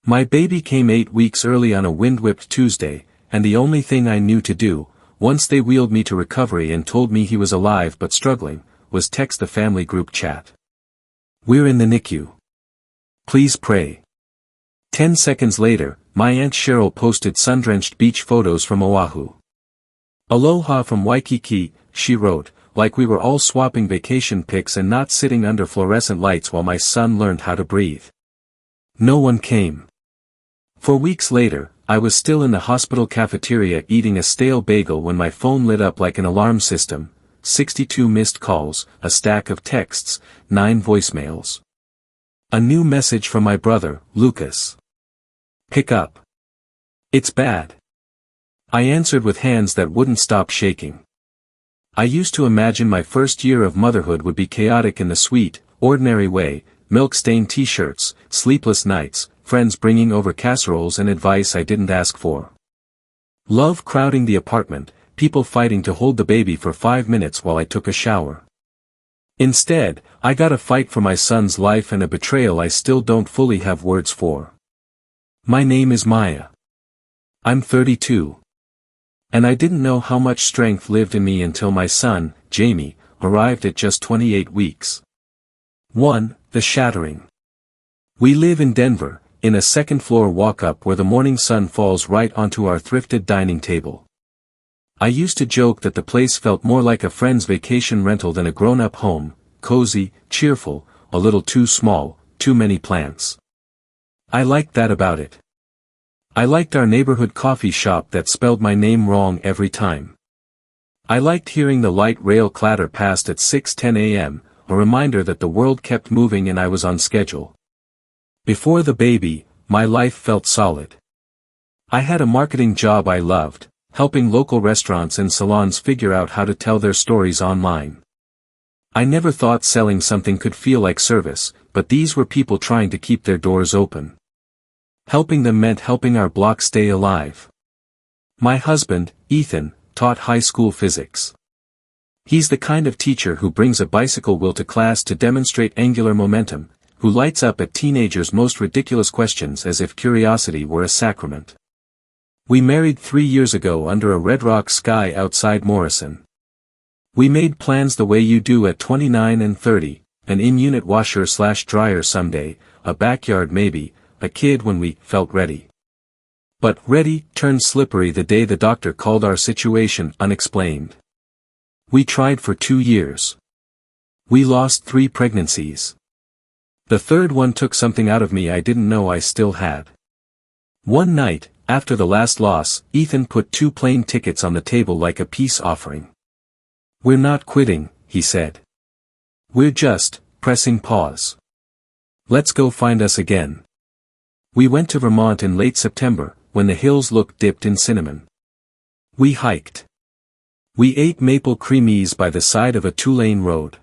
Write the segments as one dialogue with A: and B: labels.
A: My baby came 8 weeks early on a wind-whipped Tuesday, and the only thing I knew to do, once they wheeled me to recovery and told me he was alive but struggling, was text the family group chat. "We're in the NICU. Please pray." 10 seconds later, my Aunt Cheryl posted sun-drenched beach photos from Oahu. "Aloha from Waikiki," she wrote, like we were all swapping vacation pics and not sitting under fluorescent lights while my son learned how to breathe. No one came. 4 weeks later, I was still in the hospital cafeteria eating a stale bagel when my phone lit up like an alarm system, 62 missed calls, a stack of texts, 9 voicemails. A new message from my brother, Lucas. "Pick up. It's bad." I answered with hands that wouldn't stop shaking. I used to imagine my first year of motherhood would be chaotic in the sweet, ordinary way, milk-stained t-shirts, sleepless nights, friends bringing over casseroles and advice I didn't ask for. Love crowding the apartment, people fighting to hold the baby for 5 minutes while I took a shower. Instead, I got a fight for my son's life and a betrayal I still don't fully have words for. My name is Maya. I'm 32. And I didn't know how much strength lived in me until my son, Jamie, arrived at just 28 weeks. 1. The shattering. We live in Denver, in a second-floor walk-up where the morning sun falls right onto our thrifted dining table. I used to joke that the place felt more like a friend's vacation rental than a grown-up home, cozy, cheerful, a little too small, too many plants. I liked that about it. I liked our neighborhood coffee shop that spelled my name wrong every time. I liked hearing the light rail clatter past at 6:10 a.m., a reminder that the world kept moving and I was on schedule. Before the baby, my life felt solid. I had a marketing job I loved, helping local restaurants and salons figure out how to tell their stories online. I never thought selling something could feel like service, but these were people trying to keep their doors open. Helping them meant helping our block stay alive. My husband, Ethan, taught high school physics. He's the kind of teacher who brings a bicycle wheel to class to demonstrate angular momentum, who lights up at teenagers' most ridiculous questions as if curiosity were a sacrament. We married 3 years ago under a red rock sky outside Morrison. We made plans the way you do at 29 and 30, an in-unit washer/dryer someday, a backyard maybe, a kid when we felt ready. But ready turned slippery the day the doctor called our situation unexplained. We tried for 2 years. We lost 3 pregnancies. The third one took something out of me I didn't know I still had. One night, after the last loss, Ethan put 2 plane tickets on the table like a peace offering. "We're not quitting," he said. "We're just pressing pause. Let's go find us again." We went to Vermont in late September, when the hills looked dipped in cinnamon. We hiked. We ate maple creamies by the side of a 2-lane road.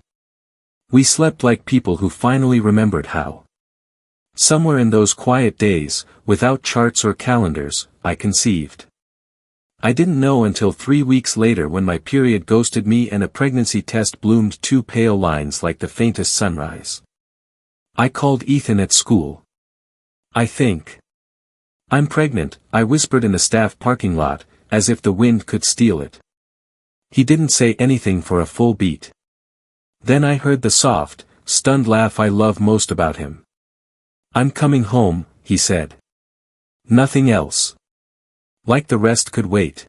A: We slept like people who finally remembered how. Somewhere in those quiet days, without charts or calendars, I conceived. I didn't know until 3 weeks later when my period ghosted me and a pregnancy test bloomed 2 pale lines like the faintest sunrise. I called Ethan at school. "I think I'm pregnant," I whispered in the staff parking lot, as if the wind could steal it. He didn't say anything for a full beat. Then I heard the soft, stunned laugh I love most about him. "I'm coming home," he said. Nothing else. Like the rest could wait.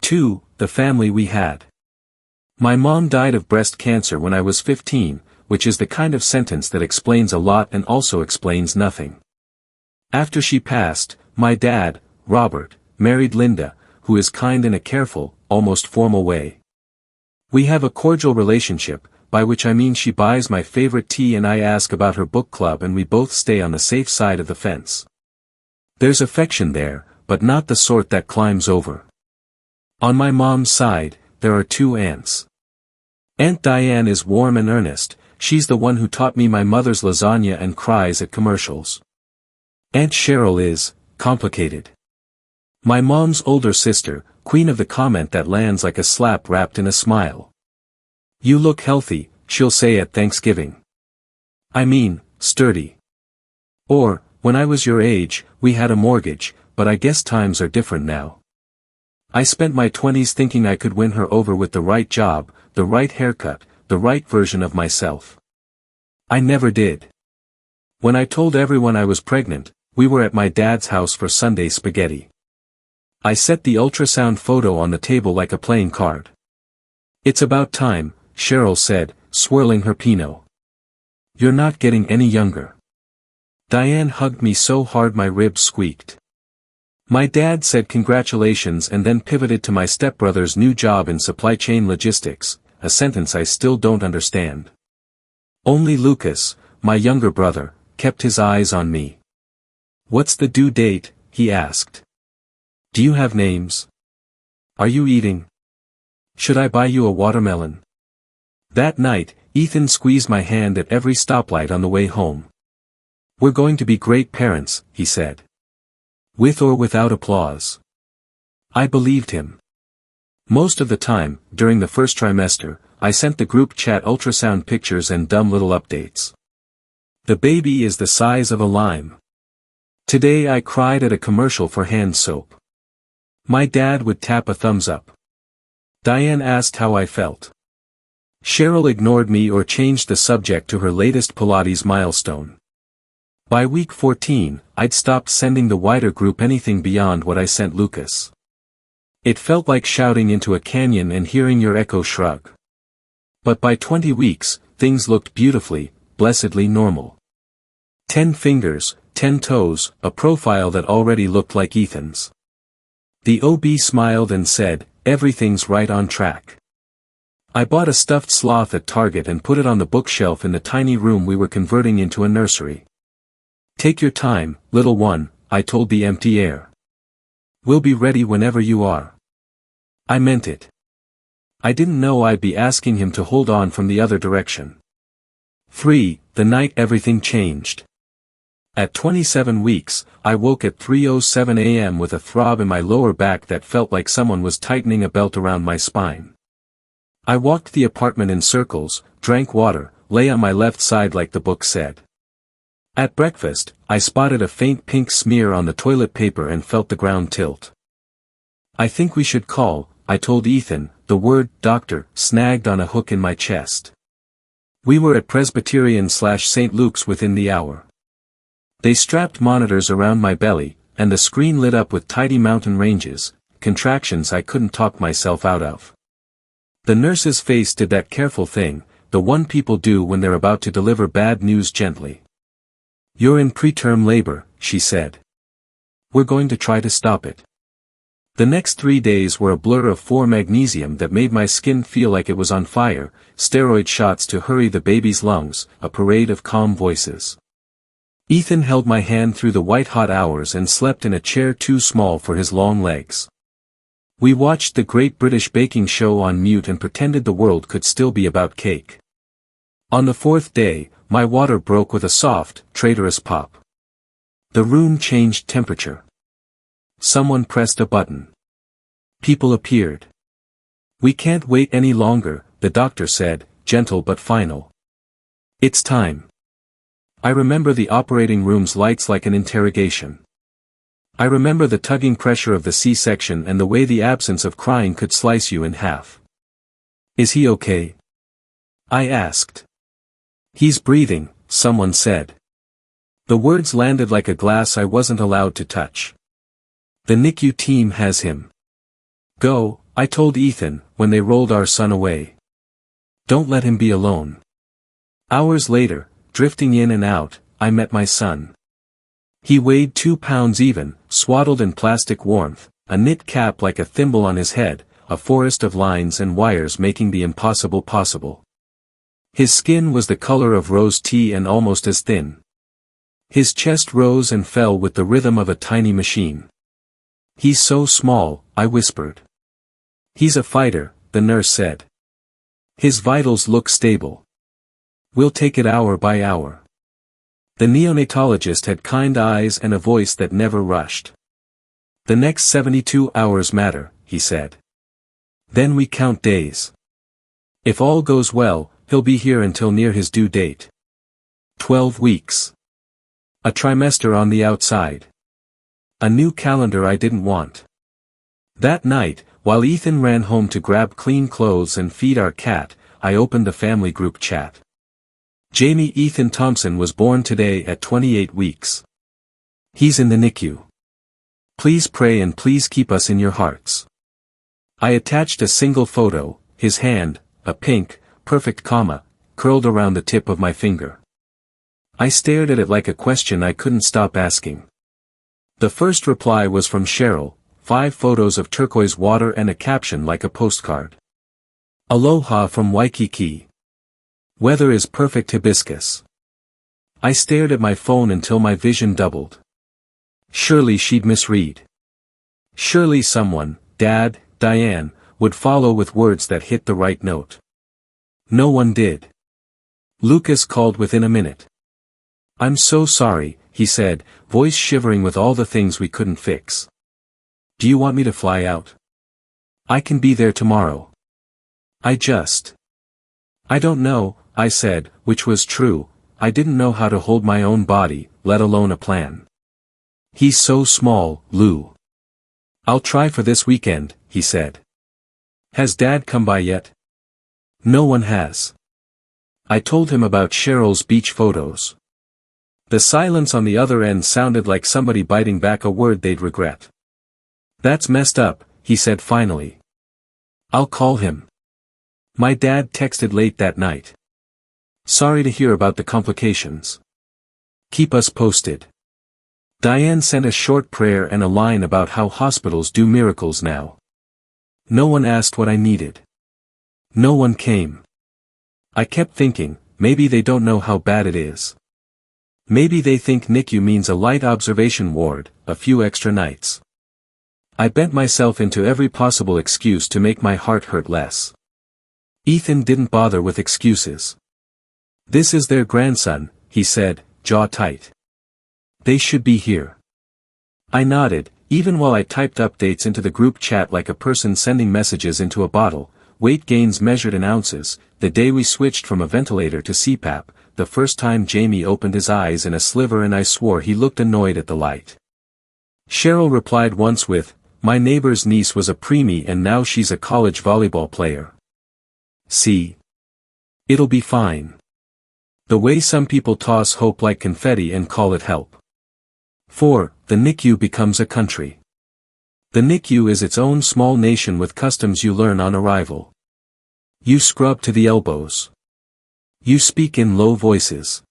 A: 2. The family we had. My mom died of breast cancer when I was 15, which is the kind of sentence that explains a lot and also explains nothing. After she passed, my dad, Robert, married Linda, who is kind in a careful, almost formal way. We have a cordial relationship, by which I mean she buys my favorite tea and I ask about her book club and we both stay on the safe side of the fence. There's affection there, but not the sort that climbs over. On my mom's side, there are 2 aunts. Aunt Diane is warm and earnest, she's the one who taught me my mother's lasagna and cries at commercials. Aunt Cheryl is complicated. My mom's older sister, queen of the comment that lands like a slap wrapped in a smile. "You look healthy," she'll say at Thanksgiving. I mean, sturdy. Or, When I was your age, we had a mortgage, but I guess times are different now. I spent my 20s thinking I could win her over with the right job, the right haircut, the right version of myself. I never did. When I told everyone I was pregnant, we were at my dad's house for Sunday spaghetti. I set the ultrasound photo on the table like a playing card. "It's about time," Cheryl said, swirling her Pinot. "You're not getting any younger." Diane hugged me so hard my ribs squeaked. My dad said congratulations and then pivoted to my stepbrother's new job in supply chain logistics, a sentence I still don't understand. Only Lucas, my younger brother, kept his eyes on me. "What's the due date?" he asked. "Do you have names? Are you eating? Should I buy you a watermelon?" That night, Ethan squeezed my hand at every stoplight on the way home. "We're going to be great parents," he said. With or without applause. I believed him. Most of the time, during the first trimester, I sent the group chat ultrasound pictures and dumb little updates. "The baby is the size of a lime." "Today I cried at a commercial for hand soap." My dad would tap a thumbs up. Diane asked how I felt. Cheryl ignored me or changed the subject to her latest Pilates milestone. By week 14, I'd stopped sending the wider group anything beyond what I sent Lucas. It felt like shouting into a canyon and hearing your echo shrug. But by 20 weeks, things looked beautifully, blessedly normal. 10 fingers, 10 toes, a profile that already looked like Ethan's. The OB smiled and said, "Everything's right on track." I bought a stuffed sloth at Target and put it on the bookshelf in the tiny room we were converting into a nursery. "Take your time, little one," I told the empty air. "We'll be ready whenever you are." I meant it. I didn't know I'd be asking him to hold on from the other direction. 3. The night everything changed. At 27 weeks, I woke at 3:07 a.m. with a throb in my lower back that felt like someone was tightening a belt around my spine. I walked the apartment in circles, drank water, lay on my left side like the book said. At breakfast, I spotted a faint pink smear on the toilet paper and felt the ground tilt. "I think we should call," I told Ethan, the word "doctor" snagged on a hook in my chest. We were at Presbyterian/St. Luke's within the hour. They strapped monitors around my belly, and the screen lit up with tidy mountain ranges, contractions I couldn't talk myself out of. The nurse's face did that careful thing, the one people do when they're about to deliver bad news gently. "You're in preterm labor," she said. "We're going to try to stop it." The next 3 days were a blur of 4 magnesium that made my skin feel like it was on fire, steroid shots to hurry the baby's lungs, a parade of calm voices. Ethan held my hand through the white-hot hours and slept in a chair too small for his long legs. We watched the Great British Baking Show on mute and pretended the world could still be about cake. On the 4th day, my water broke with a soft, traitorous pop. The room changed temperature. Someone pressed a button. People appeared. "We can't wait any longer," the doctor said, gentle but final. "It's time." I remember the operating room's lights like an interrogation. I remember the tugging pressure of the C-section and the way the absence of crying could slice you in half. "Is he okay?" I asked. "He's breathing," someone said. The words landed like a glass I wasn't allowed to touch. "The NICU team has him." "Go," I told Ethan, when they rolled our son away. "Don't let him be alone." Hours later, drifting in and out, I met my son. He weighed 2 pounds even, swaddled in plastic warmth, a knit cap like a thimble on his head, a forest of lines and wires making the impossible possible. His skin was the color of rose tea and almost as thin. His chest rose and fell with the rhythm of a tiny machine. "He's so small," I whispered. "He's a fighter," the nurse said. "His vitals look stable. We'll take it hour by hour." The neonatologist had kind eyes and a voice that never rushed. "The next 72 hours matter," he said. "Then we count days. If all goes well, he'll be here until near his due date. 12 weeks. A trimester on the outside. A new calendar I didn't want. That night, while Ethan ran home to grab clean clothes and feed our cat, I opened the family group chat. Jamie Ethan Thompson was born today at 28 weeks. He's in the NICU. Please pray and please keep us in your hearts. I attached a single photo, his hand, a pink, perfect comma, curled around the tip of my finger. I stared at it like a question I couldn't stop asking. The first reply was from Cheryl, 5 photos of turquoise water and a caption like a postcard. Aloha from Waikiki. Weather is perfect hibiscus. I stared at my phone until my vision doubled. Surely she'd misread. Surely someone, Dad, Diane, would follow with words that hit the right note. No one did. Lucas called within a minute. I'm so sorry, he said, voice shivering with all the things we couldn't fix. Do you want me to fly out? I can be there tomorrow. I don't know, I said, which was true. I didn't know how to hold my own body, let alone a plan. He's so small, Lou. I'll try for this weekend, he said. Has Dad come by yet? No one has. I told him about Cheryl's beach photos. The silence on the other end sounded like somebody biting back a word they'd regret. That's messed up, he said finally. I'll call him. My dad texted late that night. Sorry to hear about the complications. Keep us posted. Diane sent a short prayer and a line about how hospitals do miracles now. No one asked what I needed. No one came. I kept thinking, maybe they don't know how bad it is. Maybe they think NICU means a light observation ward, a few extra nights. I bent myself into every possible excuse to make my heart hurt less. Ethan didn't bother with excuses. This is their grandson, he said, jaw tight. They should be here. I nodded, even while I typed updates into the group chat like a person sending messages into a bottle. Weight gains measured in ounces. The day we switched from a ventilator to CPAP, the first time Jamie opened his eyes in a sliver and I swore he looked annoyed at the light. Cheryl replied once with, my neighbor's niece was a preemie and now she's a college volleyball player. See? It'll be fine. The way some people toss hope like confetti and call it help. 4. The NICU becomes a country. The NICU is its own small nation with customs you learn on arrival. You scrub to the elbows. You speak in low voices.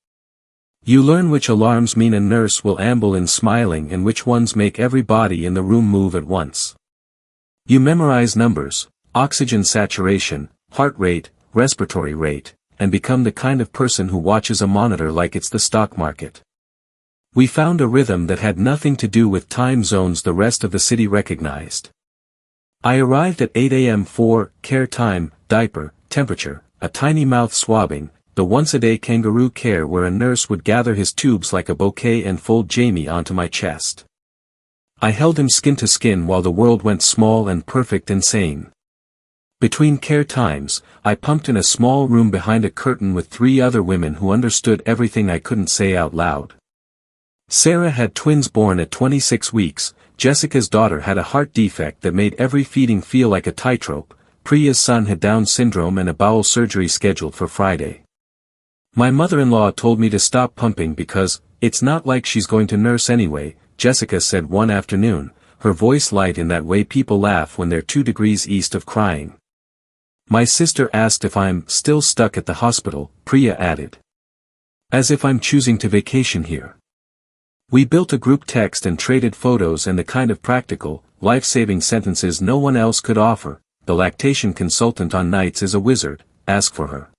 A: You learn which alarms mean a nurse will amble in smiling and which ones make everybody in the room move at once. You memorize numbers, oxygen saturation, heart rate, respiratory rate, and become the kind of person who watches a monitor like it's the stock market. We found a rhythm that had nothing to do with time zones the rest of the city recognized. I arrived at 8 a.m. for care time, diaper, temperature, a tiny mouth swabbing, the once-a-day kangaroo care where a nurse would gather his tubes like a bouquet and fold Jamie onto my chest. I held him skin to skin while the world went small and perfect and sane. Between care times, I pumped in a small room behind a curtain with 3 other women who understood everything I couldn't say out loud. Sarah had twins born at 26 weeks, Jessica's daughter had a heart defect that made every feeding feel like a tightrope, Priya's son had Down syndrome and a bowel surgery scheduled for Friday. My mother-in-law told me to stop pumping because, it's not like she's going to nurse anyway, Jessica said one afternoon, her voice light in that way people laugh when they're 2 degrees east of crying. My sister asked if I'm still stuck at the hospital, Priya added. As if I'm choosing to vacation here. We built a group text and traded photos and the kind of practical, life-saving sentences no one else could offer. The lactation consultant on nights is a wizard, ask for her.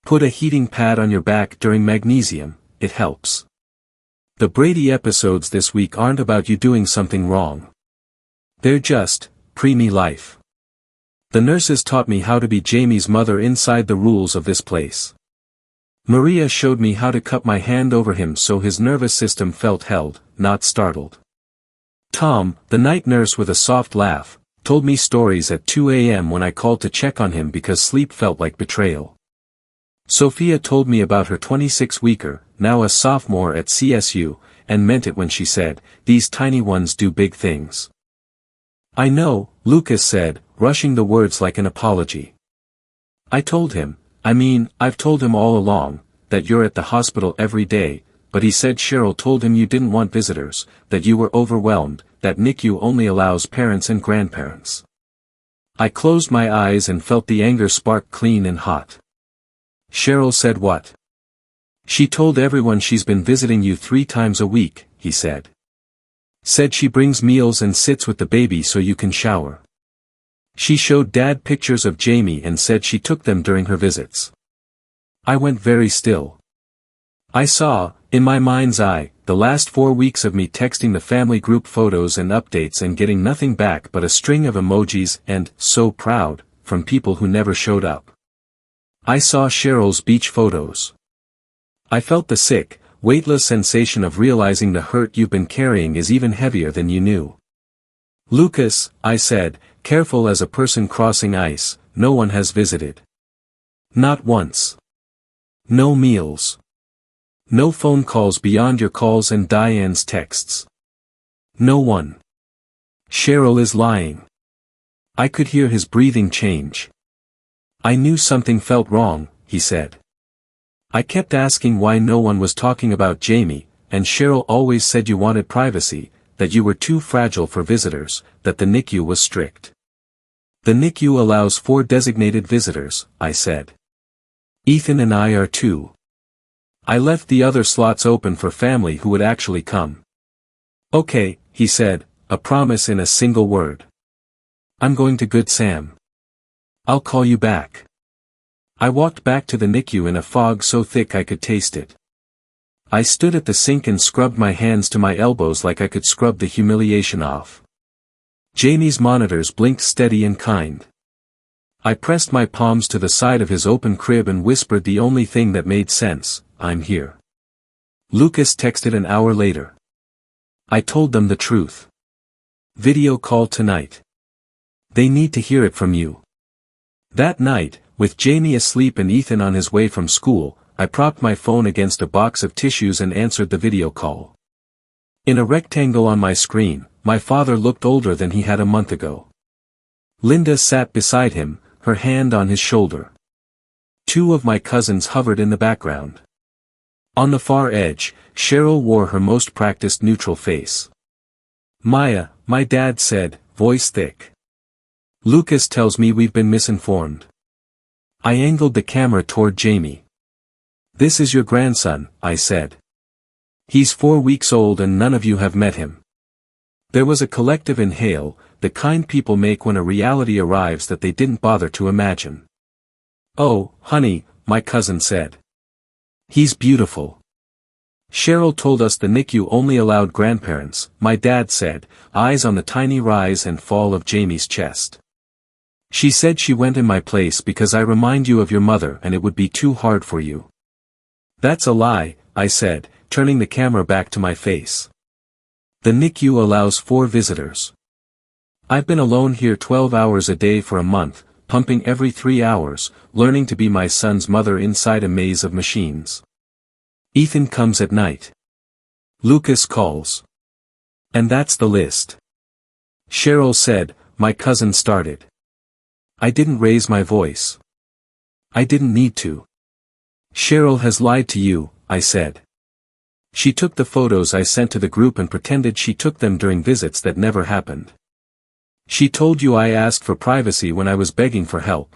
A: Put a heating pad on your back during magnesium, it helps. The Brady episodes this week aren't about you doing something wrong. They're just, preemie life. The nurses taught me how to be Jamie's mother inside the rules of this place. Maria showed me how to cup my hand over him so his nervous system felt held, not startled. Tom, the night nurse with a soft laugh, told me stories at 2 a.m. when I called to check on him because sleep felt like betrayal. Sophia told me about her 26-weeker, now a sophomore at CSU, and meant it when she said, "These tiny ones do big things." "I know," Lucas said, rushing the words like an apology. "I told him, I've told him all along, that you're at the hospital every day, but he said Cheryl told him you didn't want visitors, that you were overwhelmed, that NICU only allows parents and grandparents." I closed my eyes and felt the anger spark clean and hot. "Cheryl said what?" "She told everyone she's been visiting you 3 times a week," he said. "Said she brings meals and sits with the baby so you can shower. She showed Dad pictures of Jamie and said she took them during her visits." I went very still. I saw, in my mind's eye, the last 4 weeks of me texting the family group photos and updates and getting nothing back but a string of emojis and "so proud" from people who never showed up. I saw Cheryl's beach photos. I felt the sick, weightless sensation of realizing the hurt you've been carrying is even heavier than you knew. "Lucas," I said, careful as a person crossing ice, "no one has visited. Not once. No meals. No phone calls beyond your calls and Diane's texts. No one. Cheryl is lying." I could hear his breathing change. "I knew something felt wrong," he said. "I kept asking why no one was talking about Jamie, and Cheryl always said you wanted privacy, that you were too fragile for visitors, that the NICU was strict." "The NICU allows 4 designated visitors," I said. "Ethan and I are 2. I left the other slots open for family who would actually come." "Okay," he said, a promise in a single word. "I'm going to Good Sam. I'll call you back." I walked back to the NICU in a fog so thick I could taste it. I stood at the sink and scrubbed my hands to my elbows like I could scrub the humiliation off. Jamie's monitors blinked steady and kind. I pressed my palms to the side of his open crib and whispered the only thing that made sense, "I'm here." Lucas texted an hour later. I told them the truth. "Video call tonight. They need to hear it from you." That night, with Jamie asleep and Ethan on his way from school, I propped my phone against a box of tissues and answered the video call. In a rectangle on my screen, my father looked older than he had a month ago. Linda sat beside him, her hand on his shoulder. 2 of my cousins hovered in the background. On the far edge, Cheryl wore her most practiced neutral face. "Maya," my dad said, voice thick. "Lucas tells me we've been misinformed." I angled the camera toward Jamie. "This is your grandson," I said. "He's 4 weeks old and none of you have met him." There was a collective inhale, the kind people make when a reality arrives that they didn't bother to imagine. "Oh, honey," my cousin said. "He's beautiful." "Cheryl told us the NICU only allowed grandparents," my dad said, eyes on the tiny rise and fall of Jamie's chest. "She said she went in my place because I remind you of your mother and it would be too hard for you." "That's a lie," I said, turning the camera back to my face. "The NICU allows 4 visitors. I've been alone here 12 hours a day for a month, pumping every 3 hours, learning to be my son's mother inside a maze of machines. Ethan comes at night. Lucas calls. And that's the list." Cheryl said, my cousin started. I didn't raise my voice. I didn't need to. "Cheryl has lied to you," I said. "She took the photos I sent to the group and pretended she took them during visits that never happened. She told you I asked for privacy when I was begging for help."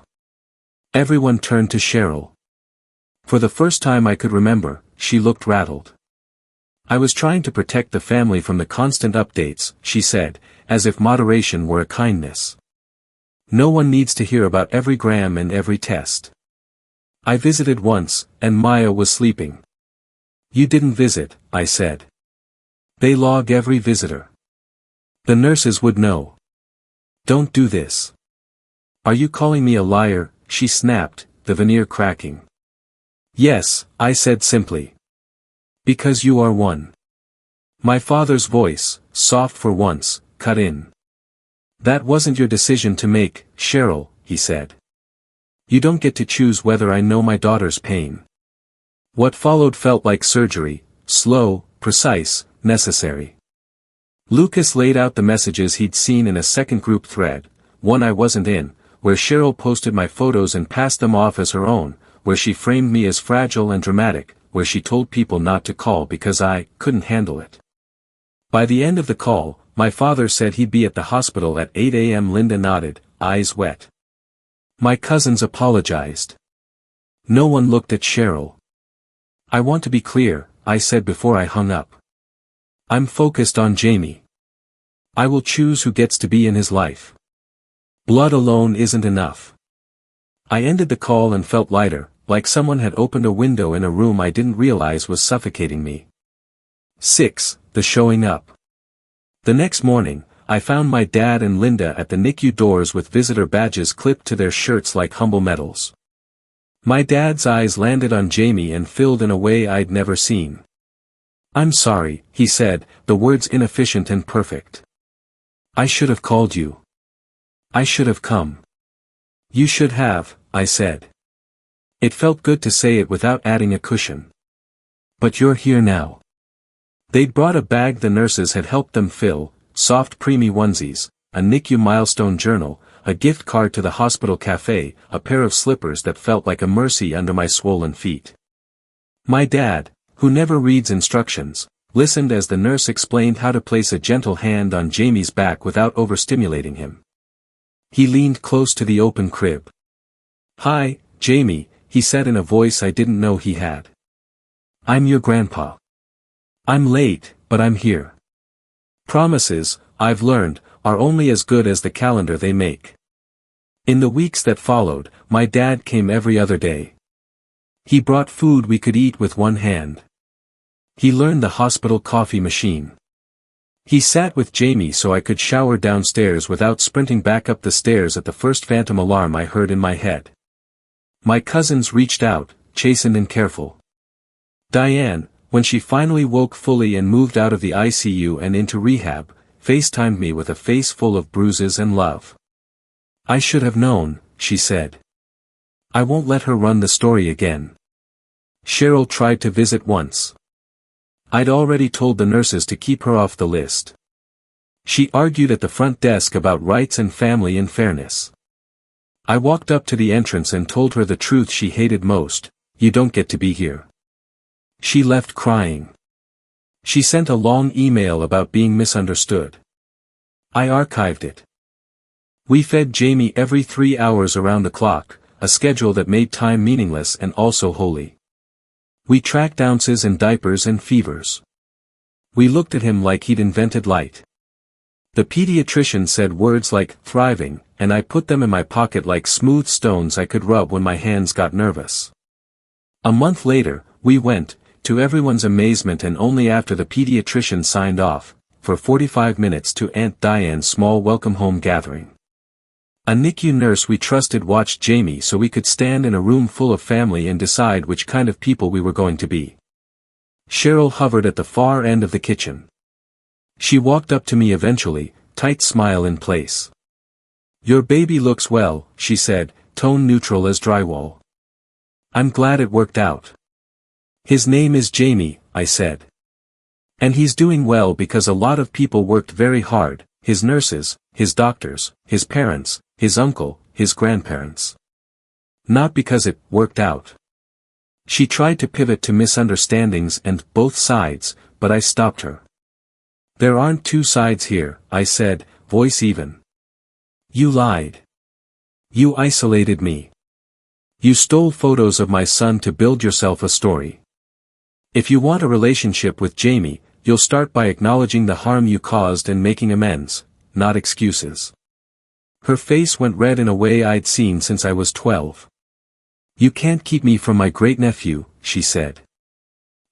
A: Everyone turned to Cheryl. For the first time I could remember, she looked rattled. "I was trying to protect the family from the constant updates," she said, as if moderation were a kindness. "No one needs to hear about every gram and every test. I visited once, and Maya was sleeping." "You didn't visit," I said. "They log every visitor. The nurses would know. Don't do this." "Are you calling me a liar?" she snapped, the veneer cracking. "Yes," I said simply. "Because you are one." My father's voice, soft for once, cut in. "That wasn't your decision to make, Cheryl," he said. "You don't get to choose whether I know my daughter's pain." What followed felt like surgery, slow, precise, necessary. Lucas laid out the messages he'd seen in a second group thread, one I wasn't in, where Cheryl posted my photos and passed them off as her own, where she framed me as fragile and dramatic, where she told people not to call because I couldn't handle it. By the end of the call, my father said he'd be at the hospital at 8 a.m. Linda nodded, eyes wet. My cousins apologized. No one looked at Cheryl. I want to be clear, I said before I hung up. I'm focused on Jamie. I will choose who gets to be in his life. Blood alone isn't enough. I ended the call and felt lighter, like someone had opened a window in a room I didn't realize was suffocating me. 6. The showing up. The next morning, I found my dad and Linda at the NICU doors with visitor badges clipped to their shirts like humble medals. My dad's eyes landed on Jamie and filled in a way I'd never seen. I'm sorry, he said, the words inefficient and perfect. I should have called you. I should have come. You should have, I said. It felt good to say it without adding a cushion. But you're here now. They'd brought a bag the nurses had helped them fill, soft preemie onesies, a NICU milestone journal, a gift card to the hospital cafe, a pair of slippers that felt like a mercy under my swollen feet. My dad, who never reads instructions, listened as the nurse explained how to place a gentle hand on Jamie's back without overstimulating him. He leaned close to the open crib. Hi, Jamie, he said in a voice I didn't know he had. I'm your grandpa. I'm late, but I'm here. Promises, I've learned, are only as good as the calendar they make. In the weeks that followed, my dad came every other day. He brought food we could eat with one hand. He learned the hospital coffee machine. He sat with Jamie so I could shower downstairs without sprinting back up the stairs at the first phantom alarm I heard in my head. My cousins reached out, chastened and careful. Diane, when she finally woke fully and moved out of the ICU and into rehab, FaceTimed me with a face full of bruises and love. I should have known, she said. I won't let her run the story again. Cheryl tried to visit once. I'd already told the nurses to keep her off the list. She argued at the front desk about rights and family and fairness. I walked up to the entrance and told her the truth she hated most, you don't get to be here. She left crying. She sent a long email about being misunderstood. I archived it. We fed Jamie every 3 hours around the clock, a schedule that made time meaningless and also holy. We tracked ounces and diapers and fevers. We looked at him like he'd invented light. The pediatrician said words like thriving, and I put them in my pocket like smooth stones I could rub when my hands got nervous. A month later, we went, to everyone's amazement and only after the pediatrician signed off, for 45 minutes to Aunt Diane's small welcome home gathering. A NICU nurse we trusted watched Jamie so we could stand in a room full of family and decide which kind of people we were going to be. Cheryl hovered at the far end of the kitchen. She walked up to me eventually, tight smile in place. Your baby looks well, she said, tone neutral as drywall. I'm glad it worked out. His name is Jamie, I said. And he's doing well because a lot of people worked very hard, his nurses, his doctors, his parents, his uncle, his grandparents. Not because it worked out. She tried to pivot to misunderstandings and both sides, but I stopped her. There aren't two sides here, I said, voice even. You lied. You isolated me. You stole photos of my son to build yourself a story. If you want a relationship with Jamie, you'll start by acknowledging the harm you caused and making amends, not excuses. Her face went red in a way I'd seen since I was 12. You can't keep me from my great-nephew, she said.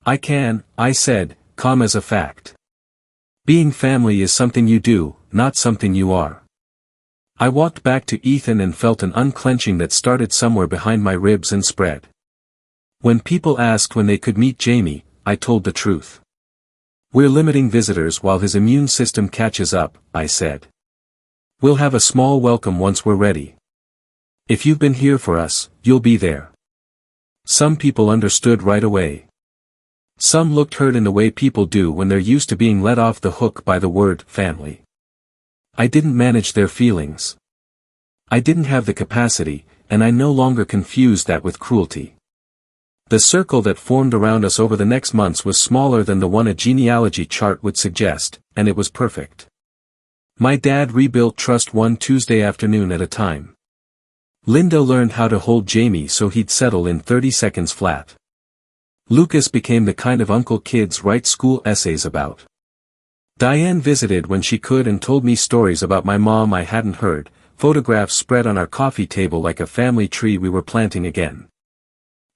A: I can, I said, calm as a fact. Being family is something you do, not something you are. I walked back to Ethan and felt an unclenching that started somewhere behind my ribs and spread. When people asked when they could meet Jamie, I told the truth. We're limiting visitors while his immune system catches up, I said. We'll have a small welcome once we're ready. If you've been here for us, you'll be there. Some people understood right away. Some looked hurt in the way people do when they're used to being let off the hook by the word family. I didn't manage their feelings. I didn't have the capacity, and I no longer confused that with cruelty. The circle that formed around us over the next months was smaller than the one a genealogy chart would suggest, and it was perfect. My dad rebuilt trust one Tuesday afternoon at a time. Linda learned how to hold Jamie so he'd settle in 30 seconds flat. Lucas became the kind of uncle kids write school essays about. Diane visited when she could and told me stories about my mom I hadn't heard, photographs spread on our coffee table like a family tree we were planting again.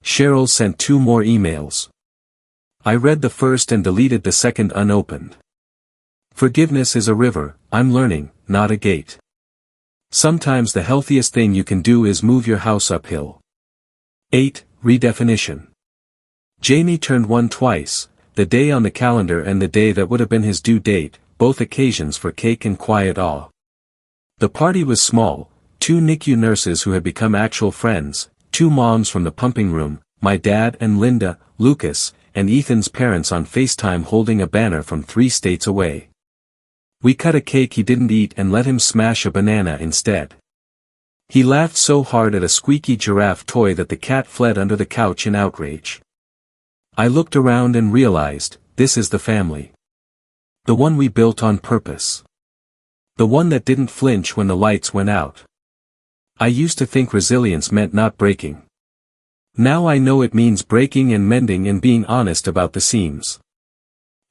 A: Cheryl sent 2 more emails. I read the first and deleted the second unopened. Forgiveness is a river, I'm learning, not a gate. Sometimes the healthiest thing you can do is move your house uphill. 8. Redefinition. Jamie turned 1 twice, the day on the calendar and the day that would have been his due date, both occasions for cake and quiet awe. The party was small, 2 NICU nurses who had become actual friends, 2 moms from the pumping room, my dad and Linda, Lucas, and Ethan's parents on FaceTime holding a banner from 3 states away. We cut a cake he didn't eat and let him smash a banana instead. He laughed so hard at a squeaky giraffe toy that the cat fled under the couch in outrage. I looked around and realized, this is the family. The one we built on purpose. The one that didn't flinch when the lights went out. I used to think resilience meant not breaking. Now I know it means breaking and mending and being honest about the seams.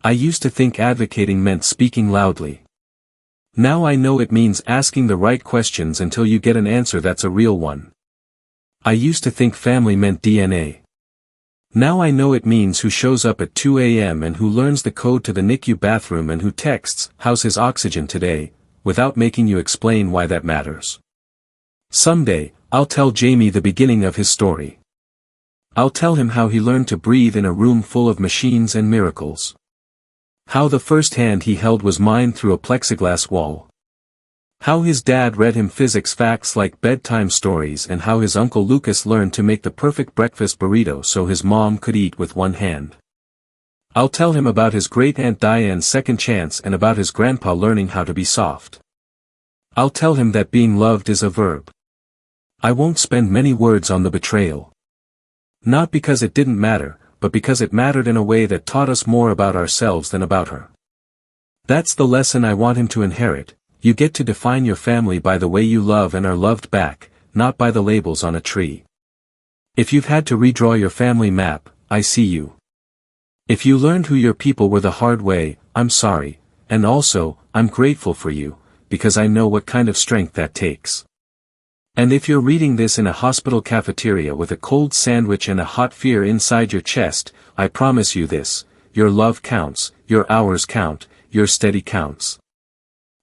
A: I used to think advocating meant speaking loudly. Now I know it means asking the right questions until you get an answer that's a real one. I used to think family meant DNA. Now I know it means who shows up at 2 a.m. and who learns the code to the NICU bathroom and who texts, "How's his oxygen today?" without making you explain why that matters. Someday, I'll tell Jamie the beginning of his story. I'll tell him how he learned to breathe in a room full of machines and miracles. How the first hand he held was mine through a plexiglass wall. How his dad read him physics facts like bedtime stories and how his uncle Lucas learned to make the perfect breakfast burrito so his mom could eat with one hand. I'll tell him about his great-aunt Diane's second chance and about his grandpa learning how to be soft. I'll tell him that being loved is a verb. I won't spend many words on the betrayal. Not because it didn't matter, but because it mattered in a way that taught us more about ourselves than about her. That's the lesson I want him to inherit. You get to define your family by the way you love and are loved back, not by the labels on a tree. If you've had to redraw your family map, I see you. If you learned who your people were the hard way, I'm sorry, and also, I'm grateful for you, because I know what kind of strength that takes. And if you're reading this in a hospital cafeteria with a cold sandwich and a hot fear inside your chest, I promise you this, your love counts, your hours count, your steady counts.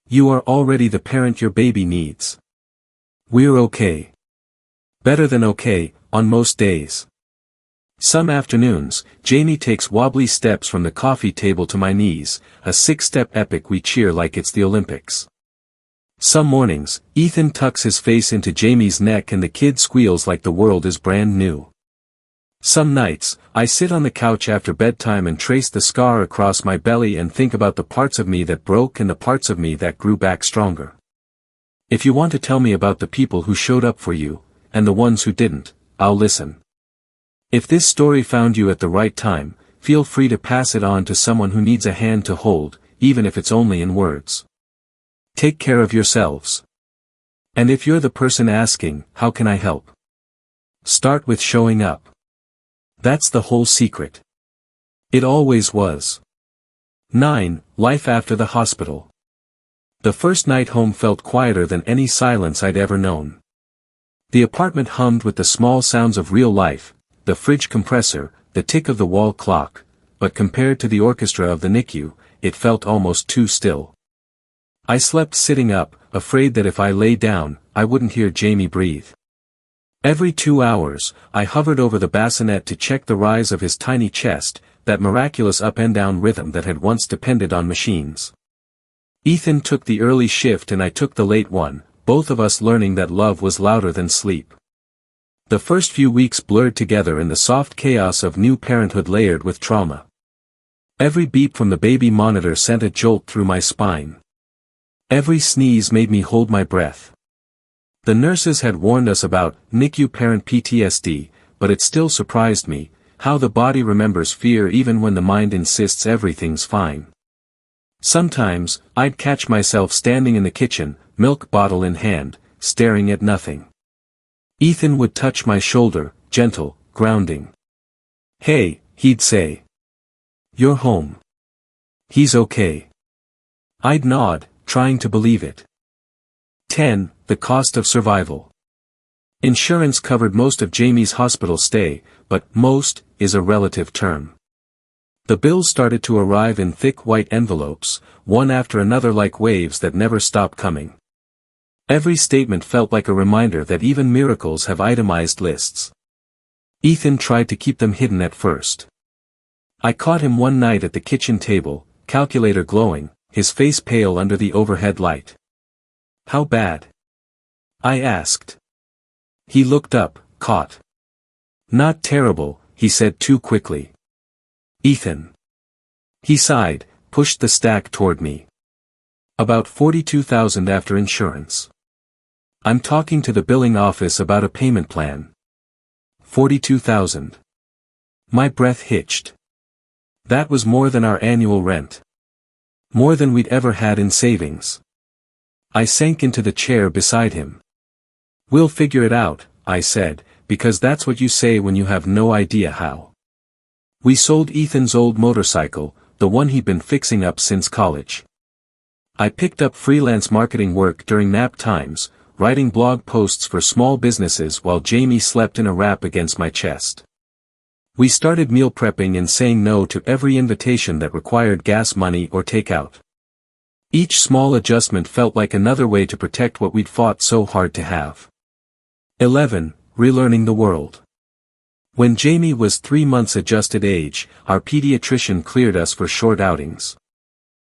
A: You are already the parent your baby needs. We're okay. Better than okay, on most days. Some afternoons, Jamie takes wobbly steps from the coffee table to my knees, a 6-step epic we cheer like it's the Olympics. Some mornings, Ethan tucks his face into Jamie's neck and the kid squeals like the world is brand new. Some nights, I sit on the couch after bedtime and trace the scar across my belly and think about the parts of me that broke and the parts of me that grew back stronger. If you want to tell me about the people who showed up for you, and the ones who didn't, I'll listen. If this story found you at the right time, feel free to pass it on to someone who needs a hand to hold, even if it's only in words. Take care of yourselves. And if you're the person asking, how can I help? Start with showing up. That's the whole secret. It always was. 9. Life after the hospital. The first night home felt quieter than any silence I'd ever known. The apartment hummed with the small sounds of real life, the fridge compressor, the tick of the wall clock, but compared to the orchestra of the NICU, it felt almost too still. I slept sitting up, afraid that if I lay down, I wouldn't hear Jamie breathe. Every 2 hours, I hovered over the bassinet to check the rise of his tiny chest, that miraculous up and down rhythm that had once depended on machines. Ethan took the early shift and I took the late one, both of us learning that love was louder than sleep. The first few weeks blurred together in the soft chaos of new parenthood layered with trauma. Every beep from the baby monitor sent a jolt through my spine. Every sneeze made me hold my breath. The nurses had warned us about NICU parent PTSD, but it still surprised me, how the body remembers fear even when the mind insists everything's fine. Sometimes, I'd catch myself standing in the kitchen, milk bottle in hand, staring at nothing. Ethan would touch my shoulder, gentle, grounding. "Hey," he'd say. "You're home. He's okay." I'd nod, trying to believe it. 10. The cost of survival. Insurance covered most of Jamie's hospital stay, but most is a relative term. The bills started to arrive in thick white envelopes, one after another like waves that never stop coming. Every statement felt like a reminder that even miracles have itemized lists. Ethan tried to keep them hidden at first. I caught him one night at the kitchen table, calculator glowing, his face pale under the overhead light. "How bad?" I asked. He looked up, caught. "Not terrible," he said too quickly. "Ethan." He sighed, pushed the stack toward me. "About 42,000 after insurance. I'm talking to the billing office about a payment plan." 42,000. My breath hitched. That was more than our annual rent. More than we'd ever had in savings. I sank into the chair beside him. "We'll figure it out," I said, because that's what you say when you have no idea how. We sold Ethan's old motorcycle, the one he'd been fixing up since college. I picked up freelance marketing work during nap times, writing blog posts for small businesses while Jamie slept in a wrap against my chest. We started meal prepping and saying no to every invitation that required gas money or takeout. Each small adjustment felt like another way to protect what we'd fought so hard to have. 11. Relearning the world. When Jamie was 3 months adjusted age, our pediatrician cleared us for short outings.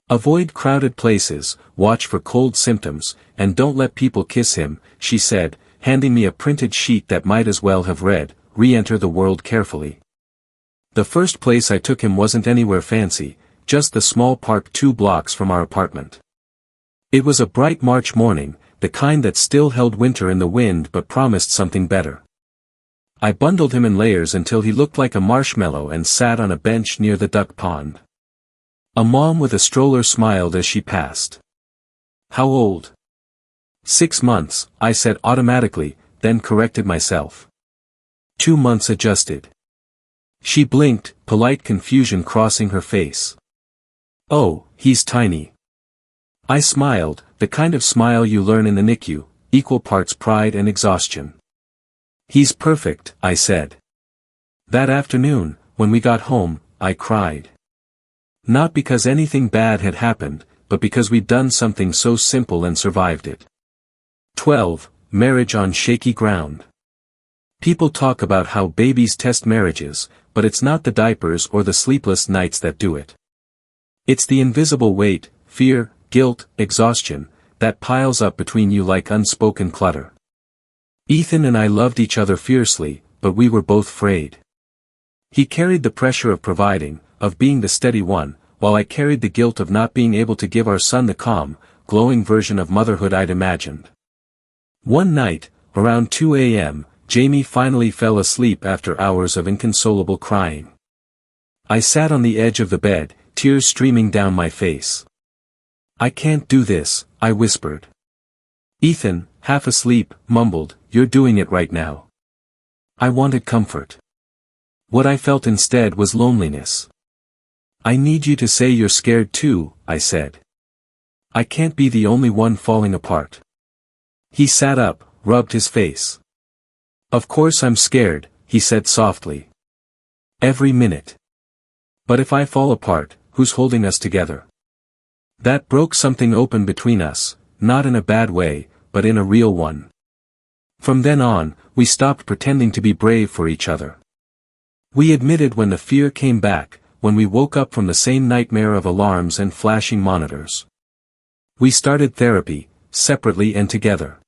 A: "Avoid crowded places, watch for cold symptoms, and don't let people kiss him," she said, handing me a printed sheet that might as well have read, "Re-enter the world carefully." The first place I took him wasn't anywhere fancy, just the small park 2 blocks from our apartment. It was a bright March morning, the kind that still held winter in the wind but promised something better. I bundled him in layers until he looked like a marshmallow and sat on a bench near the duck pond. A mom with a stroller smiled as she passed. "How old?" 6 months, I said automatically, then corrected myself. 2 months adjusted. She blinked, polite confusion crossing her face. "Oh, he's tiny." I smiled, the kind of smile you learn in the NICU, equal parts pride and exhaustion. "He's perfect," I said. That afternoon, when we got home, I cried. Not because anything bad had happened, but because we'd done something so simple and survived it. 12. Marriage on shaky ground. People talk about how babies test marriages, but it's not the diapers or the sleepless nights that do it. It's the invisible weight, fear, guilt, exhaustion, that piles up between you like unspoken clutter. Ethan and I loved each other fiercely, but we were both frayed. He carried the pressure of providing, of being the steady one, while I carried the guilt of not being able to give our son the calm, glowing version of motherhood I'd imagined. One night, around 2 a.m., Jamie finally fell asleep after hours of inconsolable crying. I sat on the edge of the bed, tears streaming down my face. "I can't do this," I whispered. Ethan, half asleep, mumbled, "You're doing it right now." I wanted comfort. What I felt instead was loneliness. "I need you to say you're scared too," I said. "I can't be the only one falling apart." He sat up, rubbed his face. "Of course I'm scared," he said softly. "Every minute. But if I fall apart, who's holding us together?" That broke something open between us, not in a bad way, but in a real one. From then on, we stopped pretending to be brave for each other. We admitted when the fear came back, when we woke up from the same nightmare of alarms and flashing monitors. We started therapy, separately and together.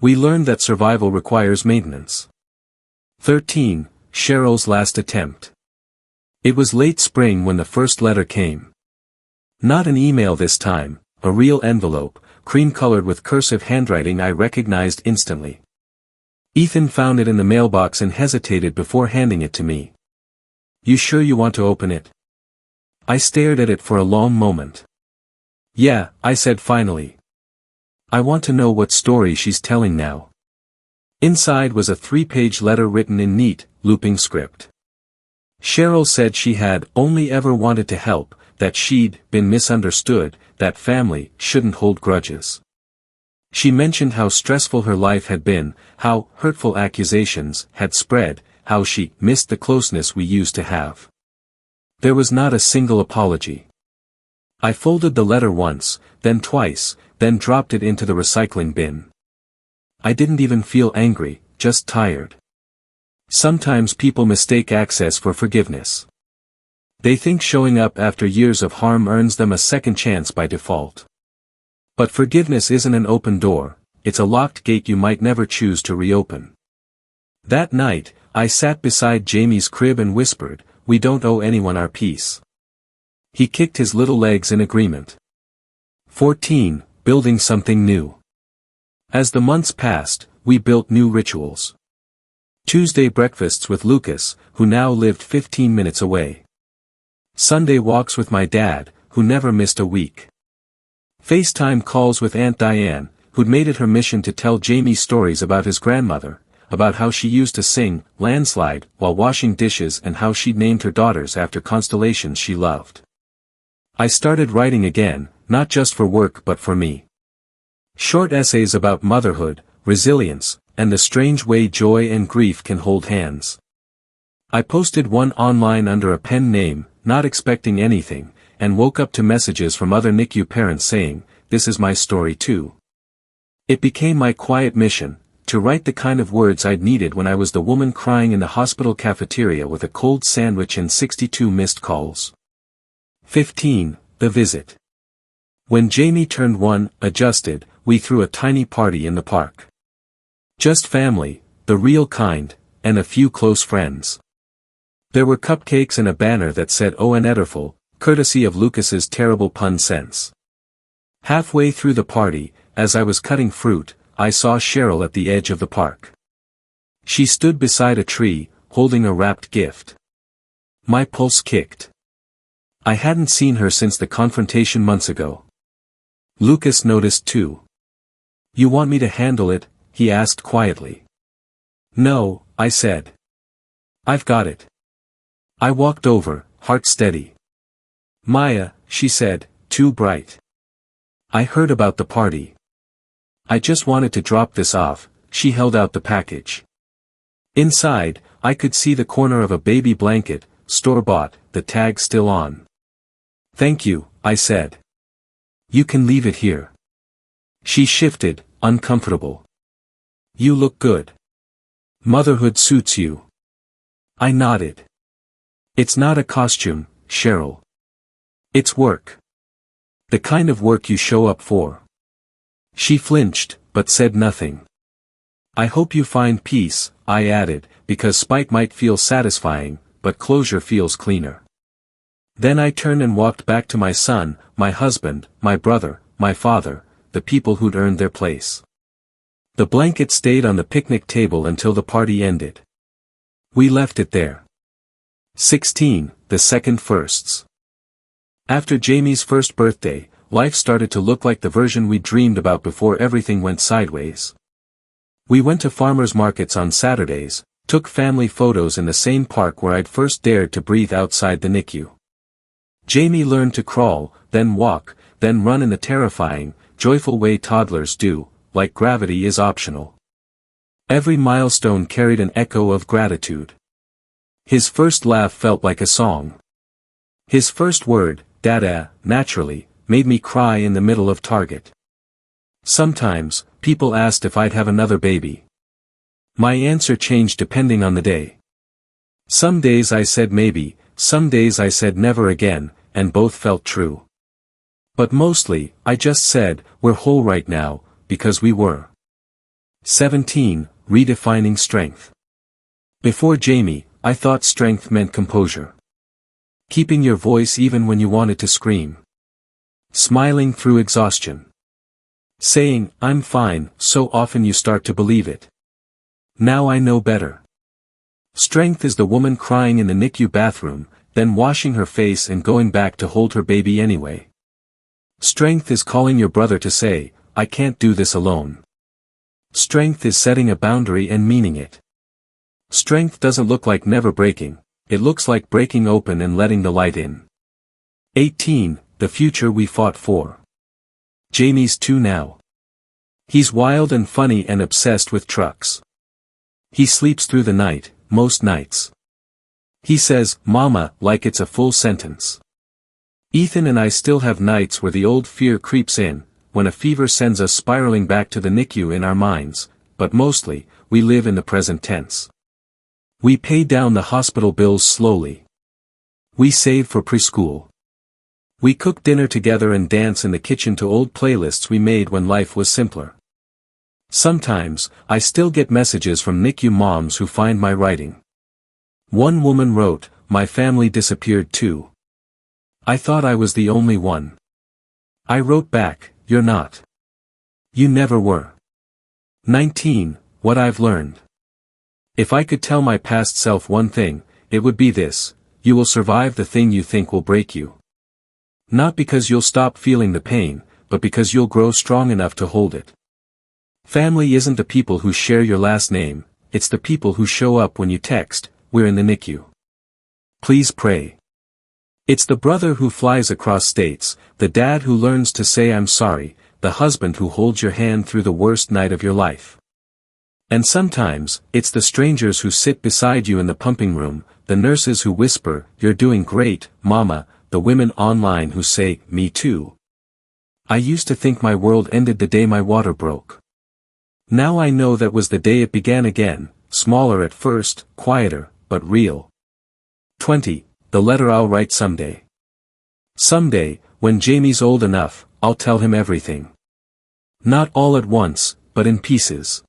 A: We learned that survival requires maintenance. 13. Cheryl's last attempt. It was late spring when the first letter came. Not an email this time, a real envelope, cream-colored with cursive handwriting I recognized instantly. Ethan found it in the mailbox and hesitated before handing it to me. "You sure you want to open it?" I stared at it for a long moment. "Yeah," I said finally. "I want to know what story she's telling now." Inside was a 3-page letter written in neat, looping script. Cheryl said she had only ever wanted to help, that she'd been misunderstood, that family shouldn't hold grudges. She mentioned how stressful her life had been, how hurtful accusations had spread, how she missed the closeness we used to have. There was not a single apology. I folded the letter once, then twice, then dropped it into the recycling bin. I didn't even feel angry, just tired. Sometimes people mistake access for forgiveness. They think showing up after years of harm earns them a second chance by default. But forgiveness isn't an open door, it's a locked gate you might never choose to reopen. That night, I sat beside Jamie's crib and whispered, "We don't owe anyone our peace." He kicked his little legs in agreement. 14. Building something new. As the months passed, we built new rituals. Tuesday breakfasts with Lucas, who now lived 15 minutes away. Sunday walks with my dad, who never missed a week. FaceTime calls with Aunt Diane, who'd made it her mission to tell Jamie stories about his grandmother, about how she used to sing "Landslide" while washing dishes and how she'd named her daughters after constellations she loved. I started writing again, not just for work but for me. Short essays about motherhood, resilience, and the strange way joy and grief can hold hands. I posted one online under a pen name, not expecting anything, and woke up to messages from other NICU parents saying, "This is my story too." It became my quiet mission, to write the kind of words I'd needed when I was the woman crying in the hospital cafeteria with a cold sandwich and 62 missed calls. 15. The visit. When Jamie turned 1, adjusted, we threw a tiny party in the park. Just family, the real kind, and a few close friends. There were cupcakes and a banner that said "Oh and Ederful," courtesy of Lucas's terrible pun sense. Halfway through the party, as I was cutting fruit, I saw Cheryl at the edge of the park. She stood beside a tree, holding a wrapped gift. My pulse kicked. I hadn't seen her since the confrontation months ago. Lucas noticed too. "You want me to handle it?" he asked quietly. "No," I said. "I've got it." I walked over, heart steady. "Maya," she said, "too bright. I heard about the party. I just wanted to drop this off." She held out the package. Inside, I could see the corner of a baby blanket, store-bought, the tag still on. "Thank you," I said. "You can leave it here." She shifted, uncomfortable. "You look good. Motherhood suits you." I nodded. "It's not a costume, Cheryl. It's work. The kind of work you show up for." She flinched, but said nothing. "I hope you find peace," I added, because spite might feel satisfying, but closure feels cleaner. Then I turned and walked back to my son, my husband, my brother, my father, the people who'd earned their place. The blanket stayed on the picnic table until the party ended. We left it there. 16. The second firsts. After Jamie's first birthday, life started to look like the version we dreamed about before everything went sideways. We went to farmers markets on Saturdays, took family photos in the same park where I'd first dared to breathe outside the NICU. Jamie learned to crawl, then walk, then run in the terrifying, joyful way toddlers do, like gravity is optional. Every milestone carried an echo of gratitude. His first laugh felt like a song. His first word, "Dada," naturally, made me cry in the middle of Target. Sometimes, people asked if I'd have another baby. My answer changed depending on the day. Some days I said maybe, some days I said never again, and both felt true. But mostly, I just said, "We're whole right now," because we were. 17. Redefining strength. Before Jamie, I thought strength meant composure. Keeping your voice even when you wanted to scream. Smiling through exhaustion. Saying, "I'm fine," so often you start to believe it. Now I know better. Strength is the woman crying in the NICU bathroom, then washing her face and going back to hold her baby anyway. Strength is calling your brother to say, "I can't do this alone." Strength is setting a boundary and meaning it. Strength doesn't look like never breaking, it looks like breaking open and letting the light in. 18. The future we fought for. Jamie's 2 now. He's wild and funny and obsessed with trucks. He sleeps through the night, most nights. He says, "Mama," like it's a full sentence. Ethan and I still have nights where the old fear creeps in, when a fever sends us spiraling back to the NICU in our minds, but mostly, we live in the present tense. We pay down the hospital bills slowly. We save for preschool. We cook dinner together and dance in the kitchen to old playlists we made when life was simpler. Sometimes, I still get messages from NICU moms who find my writing. One woman wrote, "My family disappeared too. I thought I was the only one." I wrote back, "You're not. You never were." 19. What I've learned. If I could tell my past self one thing, it would be this: you will survive the thing you think will break you. Not because you'll stop feeling the pain, but because you'll grow strong enough to hold it. Family isn't the people who share your last name, it's the people who show up when you text, "We're in the NICU. Please pray." It's the brother who flies across states, the dad who learns to say "I'm sorry," the husband who holds your hand through the worst night of your life. And sometimes, it's the strangers who sit beside you in the pumping room, the nurses who whisper, "You're doing great, Mama," the women online who say, "Me too. I used to think my world ended the day my water broke. Now I know that was the day it began again, smaller at first, quieter, but real." 20. The letter I'll write someday. Someday, when Jamie's old enough, I'll tell him everything. Not all at once, but in pieces.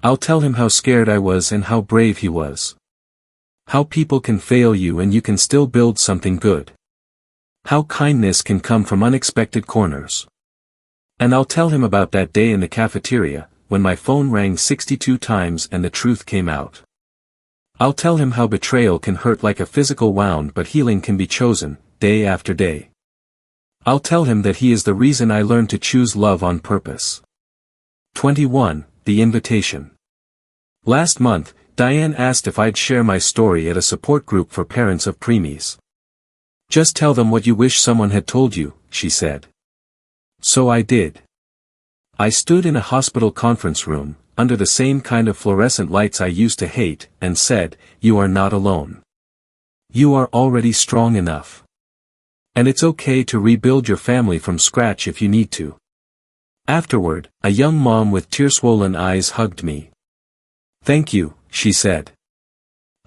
A: I'll tell him how scared I was and how brave he was. How people can fail you and you can still build something good. How kindness can come from unexpected corners. And I'll tell him about that day in the cafeteria, when my phone rang 62 times and the truth came out. I'll tell him how betrayal can hurt like a physical wound but healing can be chosen, day after day. I'll tell him that he is the reason I learned to choose love on purpose. 21. The invitation. Last month, Diane asked if I'd share my story at a support group for parents of preemies. "Just tell them what you wish someone had told you," she said. So I did. I stood in a hospital conference room, under the same kind of fluorescent lights I used to hate, and said, "You are not alone. You are already strong enough. And it's okay to rebuild your family from scratch if you need to." Afterward, a young mom with tear-swollen eyes hugged me. "Thank you," she said.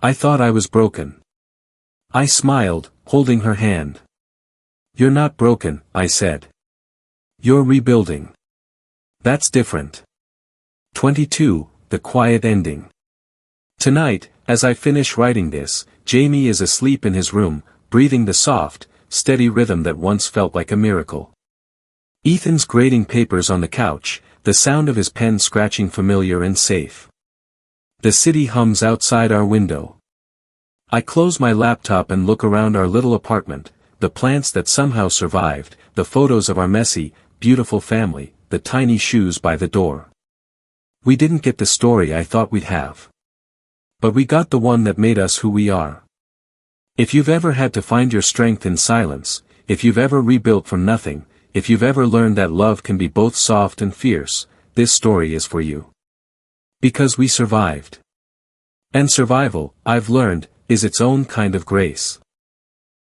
A: I thought I was broken. I smiled, holding her hand. "You're not broken," I said. "You're rebuilding. That's different." 22. The quiet ending. Tonight, as I finish writing this, Jamie is asleep in his room, breathing the soft, steady rhythm that once felt like a miracle. Ethan's grading papers on the couch, the sound of his pen scratching familiar and safe. The city hums outside our window. I close my laptop and look around our little apartment, the plants that somehow survived, the photos of our messy, beautiful family, the tiny shoes by the door. We didn't get the story I thought we'd have. But we got the one that made us who we are. If you've ever had to find your strength in silence, if you've ever rebuilt from nothing, if you've ever learned that love can be both soft and fierce, this story is for you. Because we survived. And survival, I've learned, is its own kind of grace.